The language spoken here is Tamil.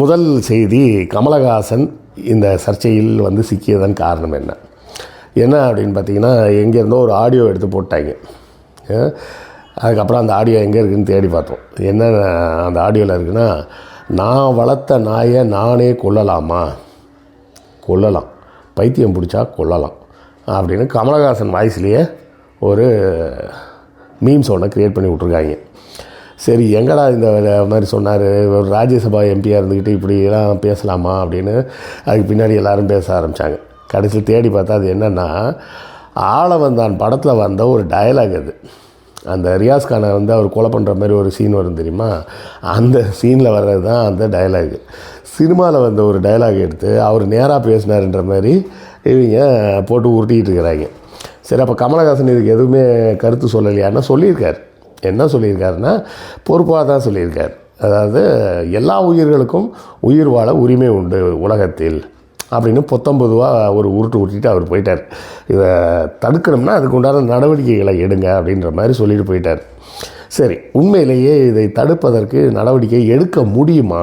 முதல் செய்தி, கமலஹாசன் இந்த சர்ச்சையில் வந்து சிக்கியதன் காரணம் என்ன அப்படின்னு பார்த்தீங்கன்னா, எங்கேருந்தோ ஒரு ஆடியோ எடுத்து போட்டாங்க. அதுக்கப்புறம் அந்த ஆடியோ எங்கே இருக்குதுன்னு தேடி பார்த்தோம். என்ன அந்த ஆடியோவில் இருக்குன்னா, நான் வளர்த்த நாயை நானே கொல்லலாமா, கொல்லலாம், பைத்தியம் பிடிச்சா கொல்லலாம் அப்படின்னு கமலஹாசன் வாய்ஸ்லேயே ஒரு மீம்ஸ் ஒன்று க்ரியேட் பண்ணி விட்ருக்காங்க. சரி, எங்கடா இந்த மாதிரி சொன்னார், ஒரு ராஜ்யசபா எம்பியாக இருந்துக்கிட்டு இப்படிலாம் பேசலாமா அப்படின்னு அதுக்கு பின்னாடி எல்லோரும் பேச ஆரம்பித்தாங்க. கடைசியில் தேடி பார்த்தா அது என்னென்னா, ஆளவந்தான் படத்தில் வந்த ஒரு டயலாக் அது. அந்த ரியாஸ் கானை வந்து அவர் கொலை பண்ணுற மாதிரி ஒரு சீன் வரும் தெரியுமா, அந்த சீனில் வர்றது தான் அந்த டயலாகு. சினிமாவில் வந்த ஒரு டயலாக் எடுத்து அவர் நேராக பேசினார்ன்ற மாதிரி இவங்க போட்டு உருட்டிகிட்டு இருக்கிறாங்க. சரி, அப்போ கமலஹாசன் இதுக்கு எதுவுமே கருத்து சொல்லலையான்னா சொல்லியிருக்கார். என்ன சொல்லியிருக்காருன்னா, பொறுப்பாக தான் சொல்லியிருக்கார். அதாவது எல்லா உயிர்களுக்கும் உயிர் வாழ உரிமை உண்டு உலகத்தில் அப்படின்னு பொத்தம்பொதுவாக ஒரு உருட்டிட்டு அவர் போயிட்டார். இதை தடுக்கணும்னா அதுக்கு உண்டான நடவடிக்கைகளை எடுங்க அப்படின்ற மாதிரி சொல்லிட்டு போயிட்டார். சரி, உண்மையிலேயே இதை தடுப்பதற்கு நடவடிக்கை எடுக்க முடியுமா?